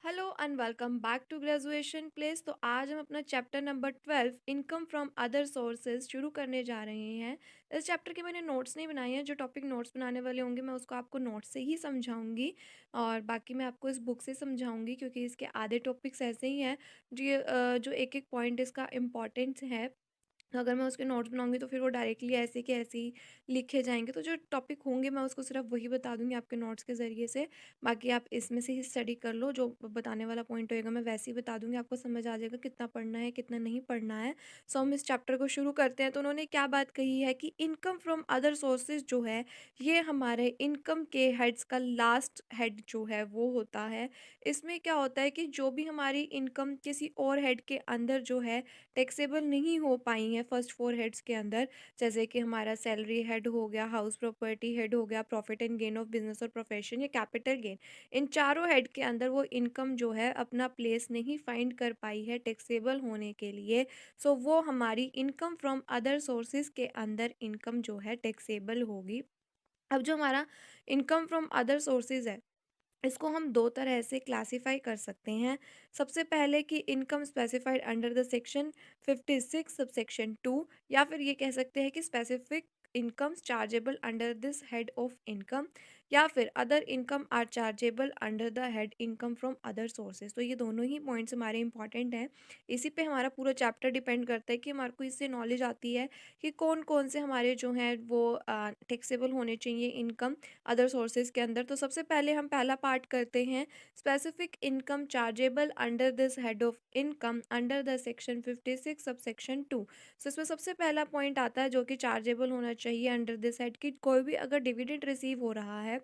Hello and welcome back to graduation place. तो आज हम अपना chapter number 12 income from other sources शुरू करने जा रहे हैं। इस चैप्टर के मैंने नोट्स नहीं बनाए हैं। जो टॉपिक नोट्स बनाने वाले होंगे मैं उसको आपको नोट्स से ही समझाऊंगी और बाकी मैं आपको इस बुक से समझाऊंगी, क्योंकि इसके आधे टॉपिक्स ऐसे ही हैं जो एक एक पॉइंट इसका इम्पॉर्टेंस है। तो अगर मैं उसके नोट्स बनाऊँगी तो फिर वो डायरेक्टली ऐसे के ऐसे ही लिखे जाएँगे। तो जो टॉपिक होंगे मैं उसको सिर्फ वही बता दूँगी आपके नोट्स के ज़रिए से। बाकी आप इसमें से ही स्टडी कर लो, जो बताने वाला पॉइंट होएगा मैं वैसे ही बता दूँगी, आपको समझ आ जाएगा कितना पढ़ना है, कितना नहीं पढ़ना है। सो हम इस चैप्टर को शुरू करते हैं। तो उन्होंने क्या बात कही है कि इनकम फ्रॉम अदर सोर्सेज़ जो है, ये हमारे इनकम के हेड्स का लास्ट हेड जो है वो होता है। इसमें क्या होता है कि जो भी हमारी इनकम किसी और हेड के अंदर जो है टैक्सेबल नहीं हो पाई हैं फर्स्ट 4 हेड्स के अंदर, जैसे कि हमारा सैलरी हेड हो गया, हाउस प्रॉपर्टी हेड हो गया, profit and gain of business और प्रोफेशन या कैपिटल गेन। इन चारों हेड के अंदर वो इनकम जो है अपना प्लेस नहीं फाइंड कर पाई है टैक्सेबल होने के लिए। सो वो हमारी इनकम फ्रॉम अदर सोर्सेज के अंदर इनकम जो है टैक्सेबल होगी। अब जो हमारा इनकम फ्रॉम अदर सोर्सेज है, इसको हम दो तरह से क्लासिफाई कर सकते हैं। सबसे पहले कि income specified under the section 56 subsection 2, या फिर ये कह सकते हैं कि specific incomes chargeable under this head of income, या फिर other income are chargeable under the head income from other sources. तो ये दोनों ही पॉइंट्स हमारे इंपॉर्टेंट हैं। इसी पे हमारा पूरा चैप्टर डिपेंड करता है कि हमारे को इससे नॉलेज आती है कि कौन कौन से हमारे जो हैं वो टैक्सेबल होने चाहिए इनकम अदर सोर्सेज के अंदर। तो सबसे पहले हम पहला पार्ट करते हैं, specific income chargeable under this head of income under the section 56 sub section 2। सो इसमें सबसे पहला पॉइंट आता है जो कि चार्जेबल होना चाहिए अंडर दिस हेड की कोई भी अगर डिविडेंड रिसीव हो रहा है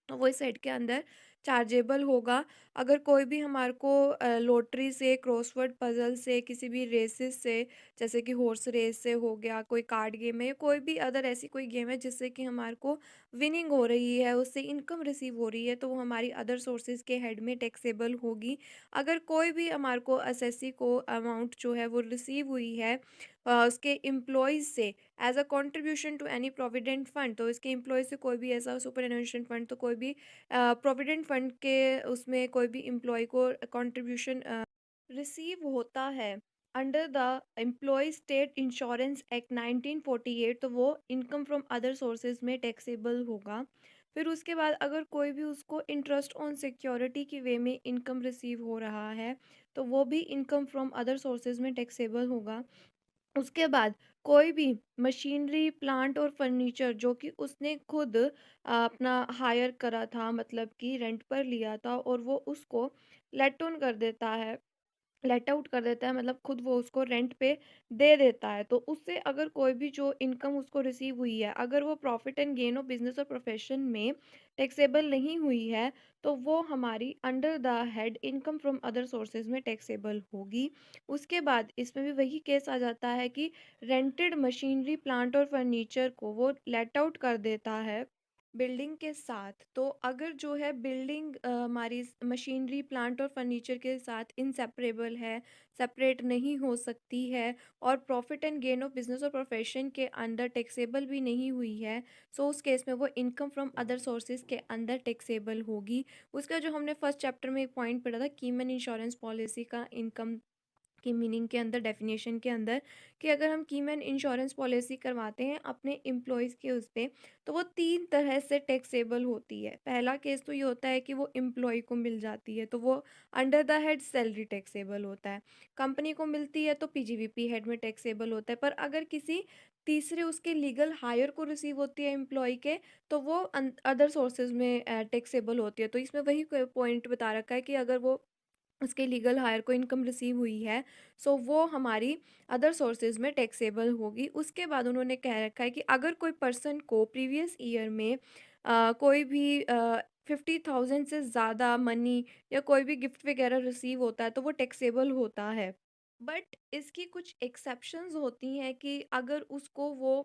तो वो इस सेट के अंदर चार्जेबल होगा। अगर कोई भी हमारे को लॉटरी से, क्रॉसवर्ड पजल से, किसी भी रेसेस से, जैसे कि हॉर्स रेस से हो गया, कोई कार्ड गेम है या कोई भी अदर ऐसी कोई गेम है जिससे कि हमारे को विनिंग हो रही है, उससे इनकम रिसीव हो रही है, तो वो हमारी अदर सोर्सेज के हेड में टैक्सेबल होगी। अगर कोई भी हमारे को एसएससी को अमाउंट जो है वो रिसीव हुई है उसके एम्प्लॉयज़ से as a contribution to any provident fund, तो इसके एम्प्लॉय से कोई भी ऐसा सुपर एनुएशन फंड, तो कोई भी प्रोविडेंट फंड के उसमें कोई भी एम्प्लॉय को कंट्रीब्यूशन रिसीव होता है under the employee state insurance act 1948, तो वो इनकम फ्रॉम अदर सोर्सेज में टैक्सेबल होगा। फिर उसके बाद अगर कोई भी उसको इंटरेस्ट ऑन सिक्योरिटी की वे में इनकम रिसीव हो रहा है, तो वो भी इनकम फ्रॉम अदर सोर्सेज में टैक्सेबल होगा। उसके बाद कोई भी मशीनरी, प्लांट और फर्नीचर जो कि उसने खुद अपना हायर करा था, मतलब कि रेंट पर लिया था, और वो उसको लेट ऑन कर देता है, लेट आउट कर देता है, मतलब खुद वो उसको रेंट पे दे देता है, तो उससे अगर कोई भी जो इनकम उसको रिसीव हुई है, अगर वो profit and gain of business और प्रोफेशन में टैक्सेबल नहीं हुई है, तो वो हमारी under the head income from other sources में टैक्सेबल होगी। उसके बाद इसमें भी वही केस आ जाता है कि रेंटेड मशीनरी, प्लांट और फर्नीचर को वो लेट आउट कर देता है बिल्डिंग के साथ। तो अगर जो है बिल्डिंग हमारी मशीनरी, प्लांट और फर्नीचर के साथ इनसेपरेबल है, सेपरेट नहीं हो सकती है, और profit and gain of business और प्रोफेशन के अंदर टैक्सेबल भी नहीं हुई है, सो उस केस में वो इनकम फ्रॉम अदर सोर्सेज के अंदर टैक्सेबल होगी। उसका जो हमने फर्स्ट चैप्टर में एक पॉइंट पढ़ा था कीमन इंश्योरेंस पॉलिसी का इनकम की मीनिंग के अंदर, डेफिनेशन के अंदर, कि अगर हम कीमैन इंश्योरेंस पॉलिसी करवाते हैं अपने एम्प्लॉयज़ के उस पे, तो वो 3 तरह से टैक्सेबल होती है। पहला केस तो ये होता है कि वो एम्प्लॉय को मिल जाती है, तो वो under the head salary taxable होता है। कंपनी को मिलती है तो पीजीवीपी हेड में टैक्सेबल होता है। पर अगर किसी तीसरे उसके लीगल हायर को रिसीव होती है एम्प्लॉय के, तो वो अदर सोर्सेज में टैक्सेबल होती है। तो इसमें वही पॉइंट बता रखा है कि अगर वो उसके लीगल हायर को इनकम रिसीव हुई है, सो वो हमारी अदर सोर्सेज में टैक्सेबल होगी। उसके बाद उन्होंने कह रखा है कि अगर कोई पर्सन को प्रीवियस ईयर में कोई भी 50,000 से ज़्यादा मनी या कोई भी गिफ्ट वगैरह रिसीव होता है, तो वो टैक्सेबल होता है। बट इसकी कुछ एक्सेप्शंस होती हैं कि अगर उसको वो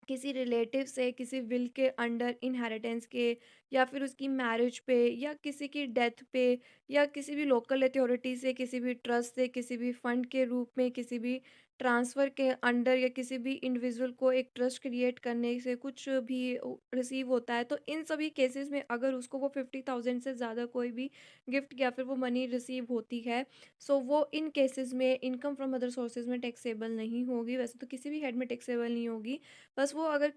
किसी रिलेटिव से, किसी विल के अंडर इनहेरिटेंस के, या फिर उसकी मैरिज पे, या किसी की डेथ पे, या किसी भी लोकल अथॉरिटी से, किसी भी ट्रस्ट से, किसी भी फंड के रूप में, किसी भी ट्रांसफ़र के अंडर या किसी भी इंडिविजुअल को एक ट्रस्ट क्रिएट करने से कुछ भी रिसीव होता है, तो इन सभी केसेस में अगर उसको वो 50,000 से ज़्यादा कोई भी गिफ्ट या फिर वो मनी रिसीव होती है, सो वो इन केसेस में इनकम फ्रॉम अदर सोर्सेज में टैक्सेबल नहीं होगी। वैसे तो किसी भी हेड में टैक्सेबल नहीं होगी, बस वो अगर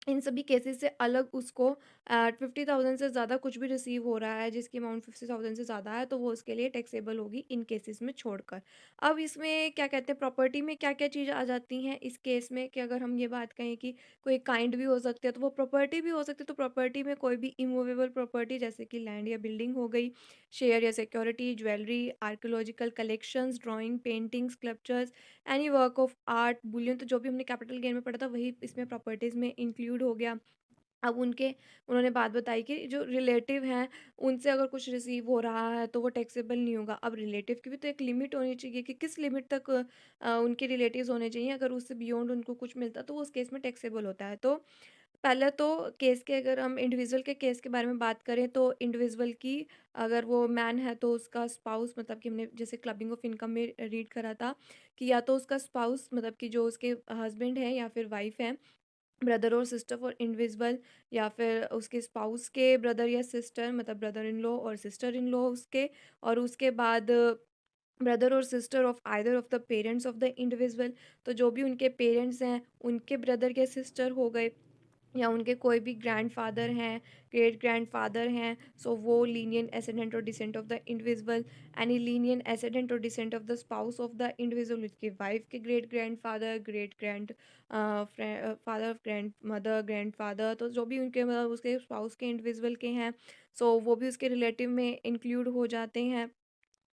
इन सभी केसेस से अलग उसको 50,000 से ज़्यादा कुछ भी रिसीव हो रहा है, जिसकी अमाउंट 50,000 से ज़्यादा है, तो वो उसके लिए टैक्सेबल होगी इन केसेस में छोड़कर। अब इसमें क्या कहते हैं, प्रॉपर्टी में क्या-क्या चीज़ें आ जाती हैं इस केस में, कि अगर हम ये बात कहें कि कोई काइंड भी हो सकती है, तो वो प्रॉपर्टी भी हो सकती है। तो प्रॉपर्टी में कोई भी इमूवेबल प्रॉपर्टी जैसे कि लैंड या बिल्डिंग हो गई, शेयर या security, jewellery, archaeological collections, drawing, painting, sculptures, any work of art, Boolean, तो जो भी हमने कैपिटल गेन में पढ़ा था वही इसमें प्रॉपर्टीज़ में इंक्लूड हो गया। अब उन्होंने बात बताई कि जो रिलेटिव हैं, उनसे अगर कुछ रिसीव हो रहा है तो वो टैक्सेबल नहीं होगा। अब रिलेटिव की भी तो एक लिमिट होनी चाहिए कि किस लिमिट तक उनके रिलेटिव्स होने चाहिए, अगर उससे बियॉन्ड उनको कुछ मिलता है तो वो उस केस में टैक्सेबल होता है। तो पहले तो केस के अगर हम इंडिविजुअल के केस के बारे में बात करें, तो इंडिविजुअल की अगर वो मैन है तो उसका स्पाउस, मतलब कि हमने जैसे क्लबिंग ऑफ इनकम में रीड करा था कि या तो उसका स्पाउस मतलब कि जो उसके हस्बैंड है या फिर वाइफ है, ब्रदर और सिस्टर फॉर इंडिविजुअल, या फिर उसके स्पाउस के ब्रदर या सिस्टर, मतलब ब्रदर इन लॉ और सिस्टर इन लॉ उसके, और उसके बाद ब्रदर और sister of either of the parents of the individual, तो जो भी उनके पेरेंट्स हैं उनके ब्रदर या सिस्टर हो गए, या उनके कोई भी ग्रैंडफ़ादर हैं, ग्रेट ग्रैंडफ़ादर हैं, सो वो लीनिएंट एसेंडेंट और descendant of the individual, any lineal ascendant और descendant of the spouse of the individual, उसकी वाइफ के great grandfather, great grandfather of grandmother, grandfather, तो जो भी उनके मतलब उसके स्पाउस के इंडिविजुअल के हैं, सो वो भी उसके रिलेटिव में इंक्लूड हो जाते हैं।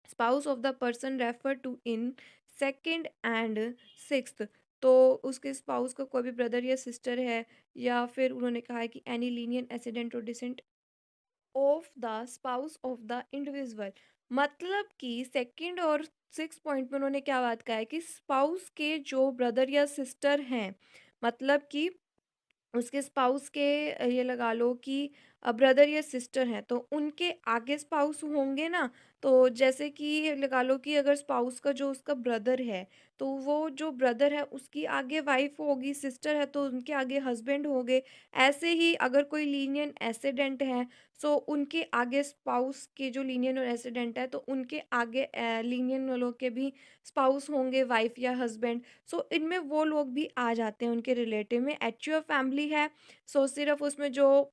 Spouse of the person refer to in second and sixth, तो उसके स्पाउस का कोई भी ब्रदर या सिस्टर है, या फिर उन्होंने कहा है कि एनी लीनियन एसिडेंट और descent of the spouse of the individual, मतलब कि सेकंड और सिक्स पॉइंट में उन्होंने क्या बात कहा है कि स्पाउस के जो ब्रदर या सिस्टर हैं, मतलब कि उसके स्पाउस के ये लगा लो कि ब्रदर या सिस्टर हैं, तो उनके आगे स्पाउस होंगे ना, तो जैसे कि ये लगा लो कि अगर स्पाउस का जो उसका ब्रदर है, तो वो जो ब्रदर है उसकी आगे वाइफ होगी, सिस्टर है तो उनके आगे हस्बैंड होंगे। ऐसे ही अगर कोई लीनियन एसेडेंट है, सो उनके आगे स्पाउस के जो लीनियन और एसेडेंट है, तो उनके आगे लीनियन वालों के भी स्पाउस होंगे, वाइफ या हस्बैंड। सो इनमें वो लोग भी आ जाते हैं उनके रिलेटिव में। एक्चुअल फैमिली है, सो सिर्फ उसमें जो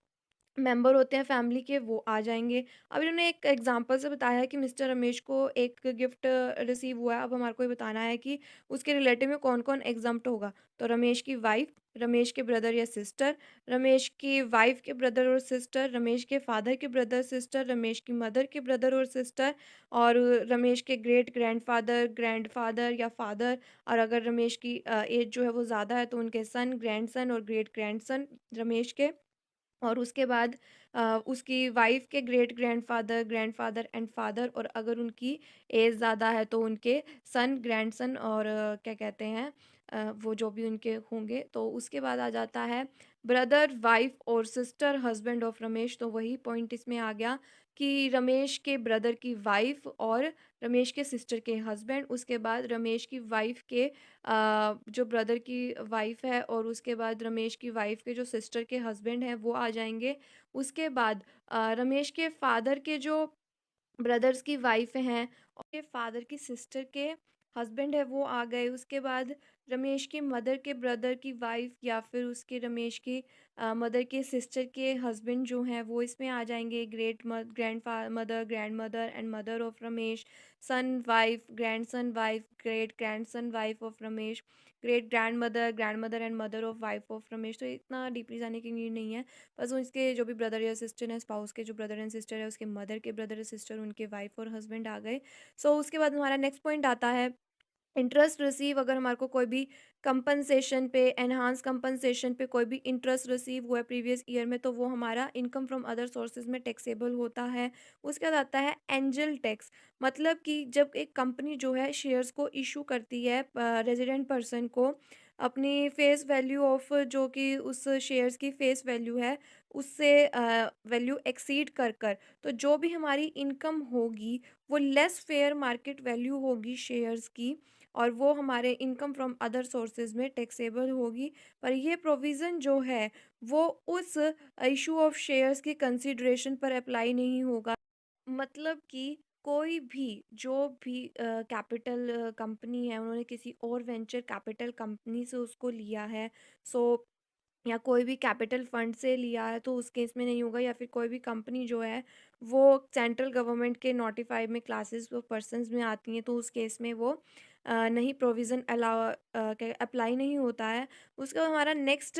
मेंबर होते हैं फैमिली के वो आ जाएँगे। अब इन्होंने एक एग्ज़ाम्पल से बताया है कि मिस्टर रमेश को एक गिफ्ट रिसीव हुआ है, अब हमारे को ये बताना है कि उसके रिलेटिव में कौन-कौन एग्ज़म्प्ट होगा। तो रमेश की वाइफ़, रमेश के ब्रदर या सिस्टर, रमेश की वाइफ़ के ब्रदर और सिस्टर, रमेश के फादर के ब्रदर सिस्टर, रमेश की मदर के ब्रदर और सिस्टर, और रमेश के ग्रेट ग्रैंडफ़ादर, ग्रैंडफ़ादर या फादर, और अगर रमेश की एज जो है वो ज़्यादा है तो उनके सन, ग्रैंडसन और ग्रेट ग्रैंडसन रमेश के, और उसके बाद उसकी वाइफ़ के great grandfather, grandfather and father, और अगर उनकी एज ज़्यादा है तो उनके सन, ग्रैंडसन, और क्या कहते हैं वो जो भी उनके होंगे। तो उसके बाद आ जाता है ब्रदर, वाइफ़ और सिस्टर, हस्बैंड ऑफ रमेश, तो वही पॉइंट इसमें आ गया कि रमेश के ब्रदर की वाइफ़ और रमेश के सिस्टर के हस्बैंड, उसके बाद रमेश की वाइफ़ के जो ब्रदर की वाइफ़ है, और उसके बाद रमेश की वाइफ़ के जो सिस्टर के हस्बैंड हैं वो आ जाएँगे। उसके बाद रमेश के फादर के जो ब्रदर्स की वाइफ़ हैं और के फादर की सिस्टर के हस्बैंड है वो आ गए। उसके बाद रमेश की मदर के ब्रदर की वाइफ़, या फिर उसके रमेश की मदर के सिस्टर के हस्बैंड जो हैं वो इसमें आ जाएँगे। Mother, grandmother and mother of Ramesh, son wife, grandson wife, great grandson wife of Ramesh, great grandmother, grandmother and mother of wife of Ramesh. तो इतना डीपली जाने की नीड नहीं है। बस उसके जो भी ब्रदर या सिस्टर हैं, स्पाउस के जो ब्रदर एंड सिस्टर है, उसके मदर के ब्रदर या सिस्टर, उनके वाइफ और हस्बैंड आ गए। सो उसके बाद हमारा नेक्स्ट पॉइंट आता है इंटरेस्ट रिसीव। अगर हमारे को कोई भी कंपनसेशन पे, एनहांस कंपनसेशन पे कोई भी इंटरेस्ट रिसीव हुआ है प्रीवियस ईयर में, तो वो हमारा इनकम फ्रॉम अदर सोर्सेज में टैक्सेबल होता है। उसके बाद आता है एंजल टैक्स, मतलब कि जब एक कंपनी जो है शेयर्स को इशू करती है रेजिडेंट पर्सन को, अपनी फेस वैल्यू ऑफ जो कि उस शेयर्स की फेस वैल्यू है उससे वैल्यू एक्सीड कर कर, तो जो भी हमारी इनकम होगी वो लेस फेयर मार्केट वैल्यू होगी शेयर्स की, और वो हमारे इनकम फ्रॉम अदर सोर्सेज में टैक्सेबल होगी। पर ये प्रोविज़न जो है वो उस इशू ऑफ शेयर्स की कंसिडरेशन पर अप्लाई नहीं होगा। मतलब कि कोई भी जो भी कैपिटल कंपनी है, उन्होंने किसी और वेंचर कैपिटल कंपनी से उसको लिया है, सो या कोई भी कैपिटल फंड से लिया है तो उस केस में नहीं होगा, या फिर कोई भी कंपनी जो है वो सेंट्रल गवर्नमेंट के नोटिफाइड में क्लासेस ऑफ पर्सनस में आती हैं तो उस केस में वो नहीं प्रोविज़न अलाउ अप्लाई नहीं होता है। उसका हमारा नेक्स्ट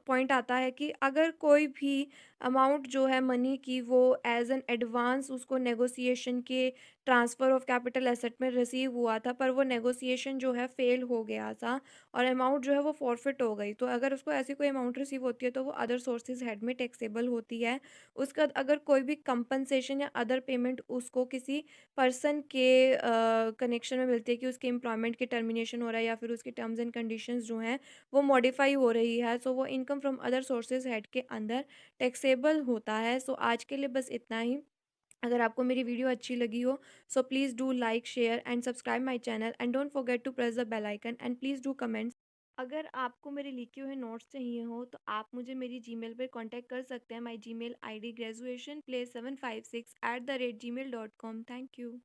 पॉइंट आता है कि अगर कोई भी अमाउंट जो है मनी की वो एज एन एडवांस उसको नेगोशिएशन के ट्रांसफ़र ऑफ कैपिटल एसेट में रिसीव हुआ था, पर वो नेगोशिएशन जो है फेल हो गया था और अमाउंट जो है वो फॉरफिट हो गई, तो अगर उसको ऐसी कोई अमाउंट रिसीव होती है तो वो अदर सोर्सेज हेड में टैक्सेबल होती है। उसका अगर कोई भी कंपनसेशन या अदर पेमेंट उसको किसी पर्सन के कनेक्शन में मिलती है कि उसके एम्प्लॉयमेंट की टर्मिनेशन हो रहा है या फिर उसकी टर्म्स एंड कंडीशंस जो हैं वो मॉडिफाई हो रही है, सो वो income from other sources head के अंदर टैक्सेबल होता है। सो आज के लिए बस इतना ही। अगर आपको मेरी वीडियो अच्छी लगी हो, so please do like share and subscribe my channel and don't forget to press the bell icon and please do comments. अगर आपको मेरे लिखे हुए नोट्स चाहिए हो तो आप मुझे मेरी जीमेल पर कांटेक्ट कर सकते हैं। My Gmail ID graduationplay756@gmail.com। Thank you.